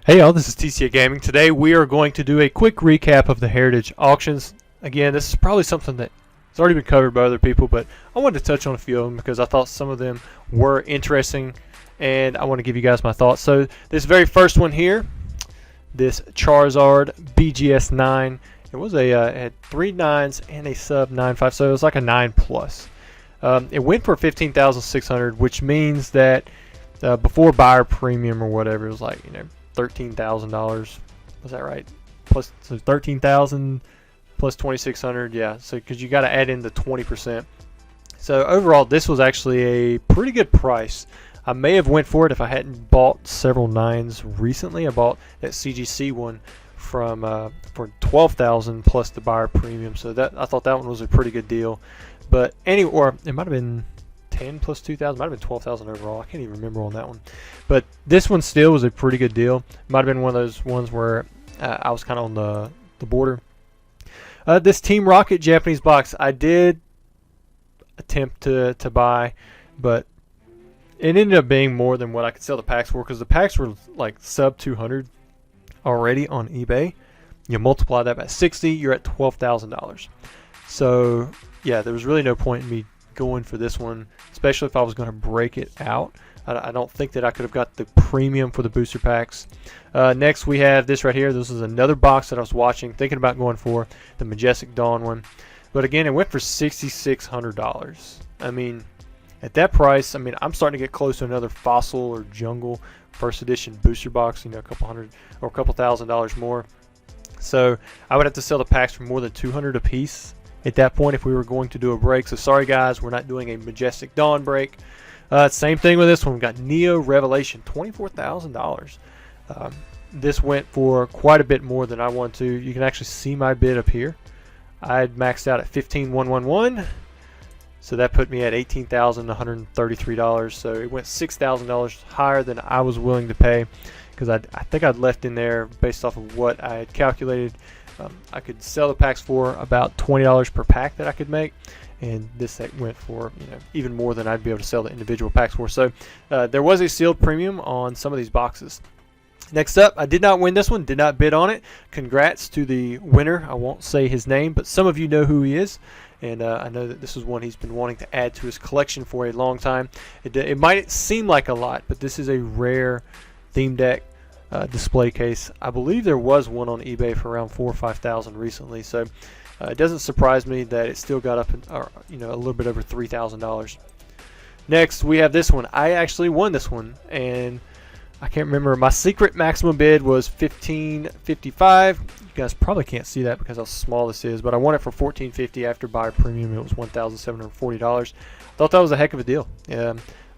Hey y'all, this is TCA Gaming. Today we are going to do a quick recap of the Heritage auctions. Again, this is probably something that has already been covered by other people, but I wanted to touch on a few of them because I thought some of them were interesting and I want to give you guys my thoughts. So this very first one here, this Charizard BGS 9, it was it had 3 9s and a sub 9.5, so it was like a 9 plus. It went for 15,600, which means that before buyer premium or whatever, it was like, $13,000. Was that right? Plus, so 13,000 plus 2,600. Yeah. So because you got to add in the 20%. So overall, this was actually a pretty good price. I may have went for it if I hadn't bought several 9s recently. I bought that CGC one from for 12,000 plus the buyer premium. So that I thought that one was a pretty good deal. But anyway, or it might have been 10 plus 2,000, might have been 12,000 overall. I can't even remember on that one. But this one still was a pretty good deal. Might have been one of those ones where I was kind of on the border. This Team Rocket Japanese box, I did attempt to buy, but it ended up being more than what I could sell the packs for because the packs were like sub 200 already on eBay. You multiply that by 60, you're at $12,000. So yeah, there was really no point in me going for this one, especially if I was going to break it out. I don't think that I could have got the premium for the booster packs. Next we have this right here. This is another box that I was watching, thinking about going for, the Majestic Dawn one. But again, it went for $6,600. I mean, at that price, I mean, I'm starting to get close to another Fossil or Jungle first edition booster box, a couple hundred or a couple $1,000s more. So I would have to sell the packs for more than 200 a piece at that point if we were going to do a break. So sorry guys, we're not doing a Majestic Dawn break. Same thing with this one. We got Neo Revelation, $24,000. This went for quite a bit more than I want to. You can actually see my bid up here. I had maxed out at 15,111, so that put me at $18,133. So it went $6,000 higher than I was willing to pay because I think I'd left in there based off of what I had calculated. I could sell the packs for about $20 per pack that I could make, and this went for even more than I'd be able to sell the individual packs for. So there was a sealed premium on some of these boxes. Next up, I did not win this one, did not bid on it. Congrats to the winner. I won't say his name, but some of you know who he is, and I know that this is one he's been wanting to add to his collection for a long time. It might seem like a lot, but this is a rare theme deck display case. I believe there was one on eBay for around $4,000 or $5,000 recently, so it doesn't surprise me that it still got up a little bit over $3,000. Next we have this one. I actually won this one, and I can't remember. My secret maximum bid was $1,555. You guys probably can't see that because how small this is, but I won it for $1,450 after buyer premium. It was $1,740. Thought that was a heck of a deal.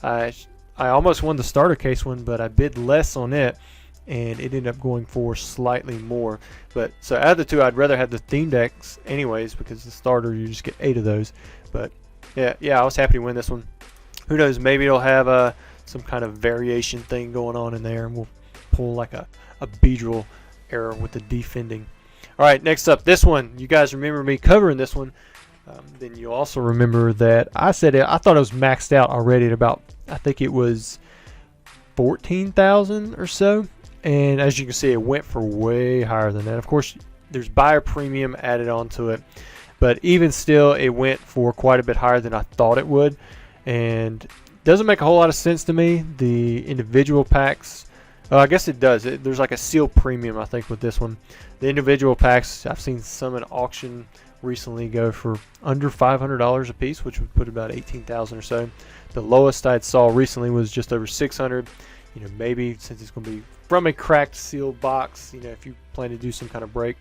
I almost won the starter case one, but I bid less on it, and it ended up going for slightly more. But so out of the two, I'd rather have the theme decks anyways, because the starter you just get 8 of those. But yeah, I was happy to win this one. Who knows, maybe it'll have some kind of variation thing going on in there, and we'll pull like a Beedrill error with the defending. All right, next up, this one. You guys remember me covering this one. Then you'll also remember that I said I thought it was maxed out already at about, I think it was 14,000 or so. And as you can see, it went for way higher than that. Of course, there's buyer premium added onto it, but even still, it went for quite a bit higher than I thought it would. And it doesn't make a whole lot of sense to me. The individual packs, I guess it does. There's like a sealed premium, I think, with this one. The individual packs, I've seen some at auction recently go for under $500 a piece, which would put about 18,000 or so. The lowest I saw recently was just over 600. Maybe since it's going to be from a cracked sealed box, if you plan to do some kind of break,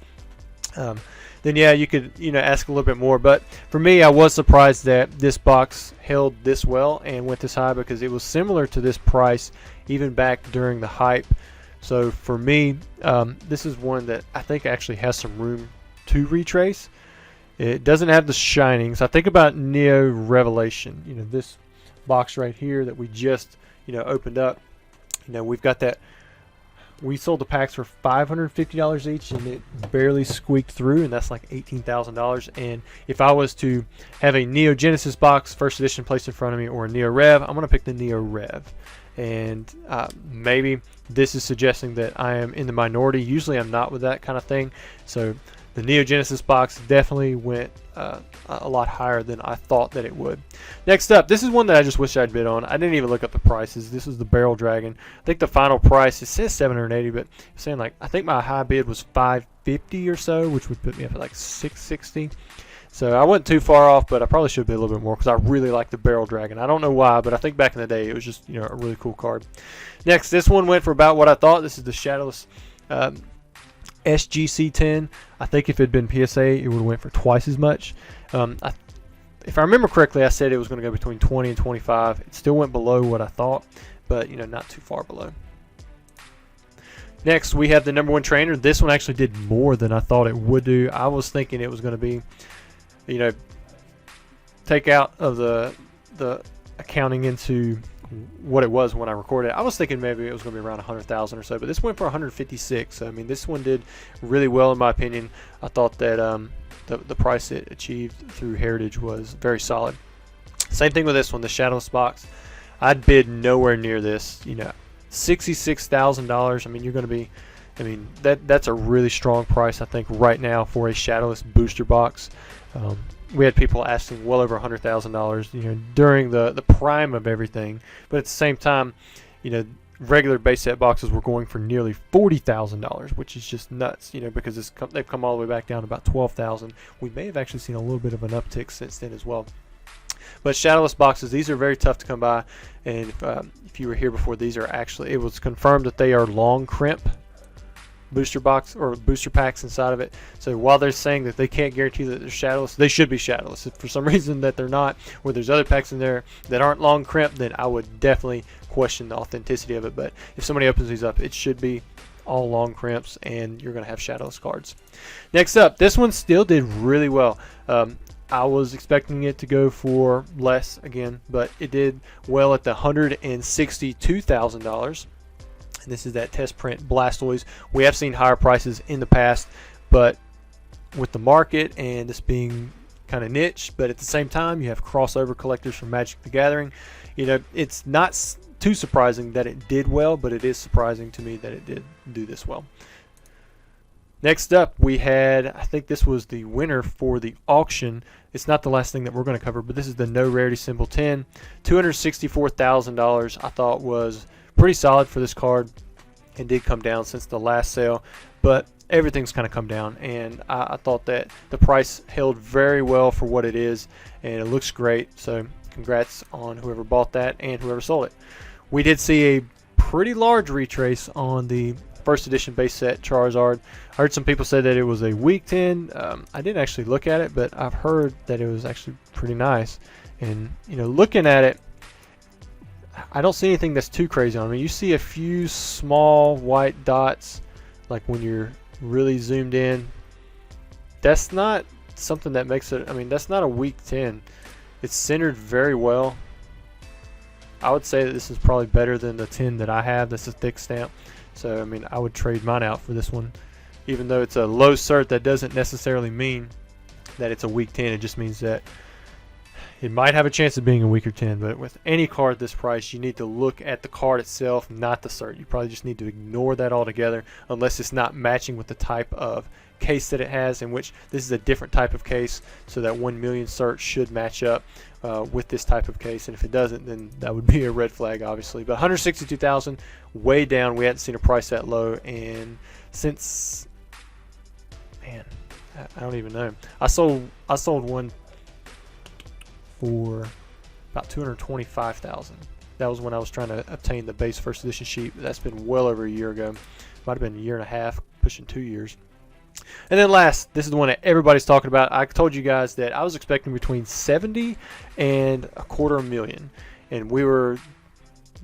then yeah, you could ask a little bit more. But for me, I was surprised that this box held this well and went this high, because it was similar to this price even back during the hype. So for me, this is one that I think actually has some room to retrace. It doesn't have the shinings. I think about Neo Revelation, this box right here that we just opened up. We've got that. We sold the packs for $550 each, and it barely squeaked through, and that's like $18,000. And if I was to have a Neo Genesis box, first edition, placed in front of me, or a Neo Rev, I'm going to pick the Neo Rev. and maybe this is suggesting that I am in the minority. Usually I'm not with that kind of thing. So the Neo Genesis box definitely went a lot higher than I thought that it would. Next up, this is one that I just wish I'd bid on. I didn't even look up the prices. This was the Barrel Dragon. I think the final price, it says 780, but it's saying like, I think my high bid was 550 or so, which would put me up at like 660. So I wasn't too far off, but I probably should be a little bit more because I really like the Barrel Dragon. I don't know why, but I think back in the day it was just, you know, a really cool card. Next, this one went for about what I thought. This is the Shadowless SGC 10. I think if it had been PSA, it would have went for twice as much. If I remember correctly, I said it was going to go between 20 and 25. It still went below what I thought, but you know, not too far below. Next, we have the number 1 trainer. This one actually did more than I thought it would do. I was thinking it was going to be, you know, take out of the accounting into what it was when I recorded it. I was thinking maybe it was going to be around 100,000 or so, but this went for 156. So, I mean, this one did really well in my opinion. I thought that the price it achieved through Heritage was very solid. Same thing with this one, the Shadowless box. I'd bid nowhere near this. You know, $66,000. I mean, you're going to be, I mean, that's a really strong price I think right now for a Shadowless booster box. We had people asking well over $100,000, you know, during the prime of everything. But at the same time, you know, regular base set boxes were going for nearly $40,000, which is just nuts, you know, because they've come all the way back down to about $12,000. We may have actually seen a little bit of an uptick since then as well. But Shadowless boxes, these are very tough to come by. And if you were here before, these are actually, it was confirmed that they are long crimp booster box or booster packs inside of it. So while they're saying that they can't guarantee that they're shadowless, they should be shadowless. If for some reason that they're not, or there's other packs in there that aren't long crimp, then I would definitely question the authenticity of it. But if somebody opens these up, it should be all long crimps, and you're going to have shadowless cards. Next up, this one still did really well. I was expecting it to go for less again, but it did well at the $162,000. And this is that test print Blastoise. We have seen higher prices in the past, but with the market and this being kind of niche, but at the same time you have crossover collectors from Magic the Gathering, you know, it's not too surprising that it did well, but it is surprising to me that it did do this well. Next up, we had, I think this was the winner for the auction. It's not the last thing that we're going to cover, but this is the No Rarity Symbol 10. $264,000 I thought was pretty solid for this card. It did come down since the last sale, but everything's kind of come down, and I thought that the price held very well for what it is, and it looks great. So congrats on whoever bought that and whoever sold it. We did see a pretty large retrace on the first edition base set Charizard. I heard some people say that it was a weak 10. I didn't actually look at it, but I've heard that it was actually pretty nice. And you know, looking at it, I don't see anything that's too crazy on it. I mean, you see a few small white dots, like when you're really zoomed in. That's not something that makes it, I mean, that's not a weak 10. It's centered very well. I would say that this is probably better than the 10 that I have. That's a thick stamp. So, I mean, I would trade mine out for this one. Even though it's a low cert, that doesn't necessarily mean that it's a weak 10. It just means that it might have a chance of being a weaker 10. But with any card this price, you need to look at the card itself, not the cert. You probably just need to ignore that altogether unless it's not matching with the type of case that it has, in which this is a different type of case, so that 1 million cert should match up with this type of case, and if it doesn't, then that would be a red flag, obviously. But 162,000, way down. We hadn't seen a price that low, and since, man, I don't even know. I sold one for about 225,000. That was when I was trying to obtain the base first edition sheet. That's been well over a year ago. Might have been a year and a half, pushing 2 years. And then last, this is the one that everybody's talking about. I told you guys that I was expecting between 70 and $250,000, and we were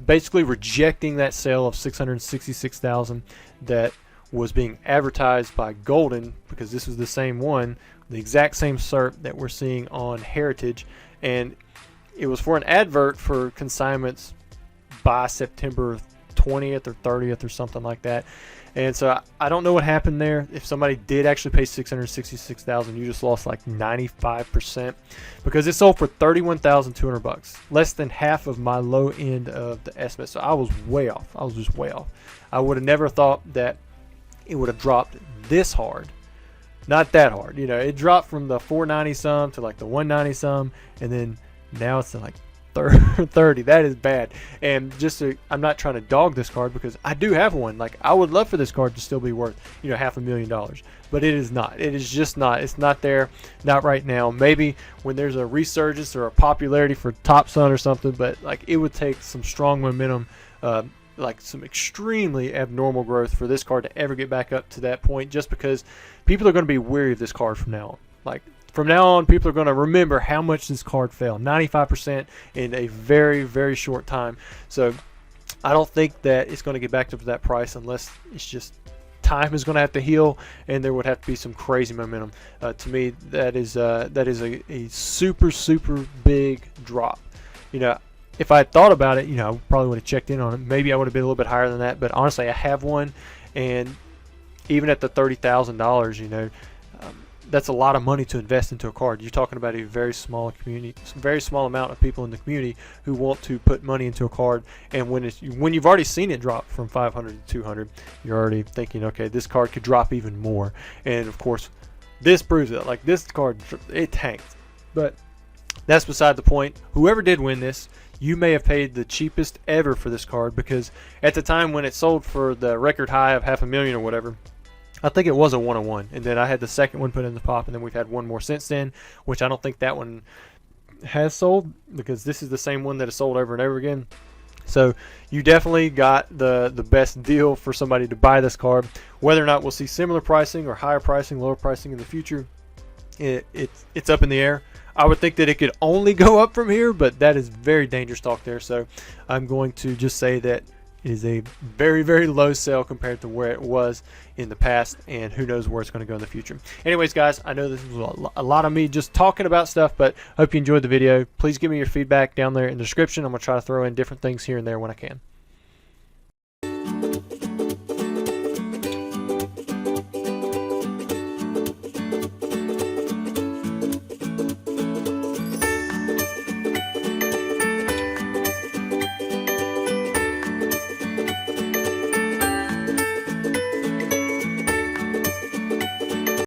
basically rejecting that sale of 666,000 that was being advertised by Golden, because this was the same one, the exact same cert that we're seeing on Heritage, and it was for an advert for consignments by September 20th or 30th or something like that. And so I don't know what happened there. If somebody did actually pay $666,000, you just lost like 95%, because it sold for $31,200, less than half of my low end of the estimate. So I was way off. I was just way off. I would have never thought that it would have dropped this hard. Not that hard, you know. It dropped from the 490 some to like the 190 some, and then now it's like 30. That is bad. And just to, I'm not trying to dog this card, because I do have one. Like, I would love for this card to still be worth, you know, $500,000, but it is not. It is just not. It's not there, not right now. Maybe when there's a resurgence or a popularity for Top Sun or something, but like, it would take some strong momentum, like some extremely abnormal growth for this card to ever get back up to that point, just because people are going to be weary of this card from now on. Like, from now on, people are going to remember how much this card fell, 95% in a very, very short time. So I don't think that it's going to get back to that price, unless it's just time is going to have to heal, and there would have to be some crazy momentum. To me, that is a super, super big drop. You know, if I had thought about it, you know, I probably would have checked in on it. Maybe I would have been a little bit higher than that, but honestly, I have one, and even at the $30,000, you know, that's a lot of money to invest into a card. You're talking about a very small community, very small amount of people in the community who want to put money into a card. And when you've already seen it drop from 500 to 200, you're already thinking, okay, this card could drop even more. And of course, this proves it. Like, this card, it tanked. But that's beside the point. Whoever did win this, you may have paid the cheapest ever for this card, because at the time when it sold for the record high of $500,000 or whatever, I think it was a 101, and then I had the second one put in the pop, and then we've had one more since then, which I don't think that one has sold, because this is the same one that has sold over and over again. So you definitely got the best deal for somebody to buy this card. Whether or not we'll see similar pricing or higher pricing, lower pricing in the future, it's up in the air. I would think that it could only go up from here, but that is very dangerous talk there. So I'm going to just say that it is a very, very low sell compared to where it was in the past, and who knows where it's going to go in the future. Anyways, guys, I know this was a lot of me just talking about stuff, but I hope you enjoyed the video. Please give me your feedback down there in the description. I'm going to try to throw in different things here and there when I can.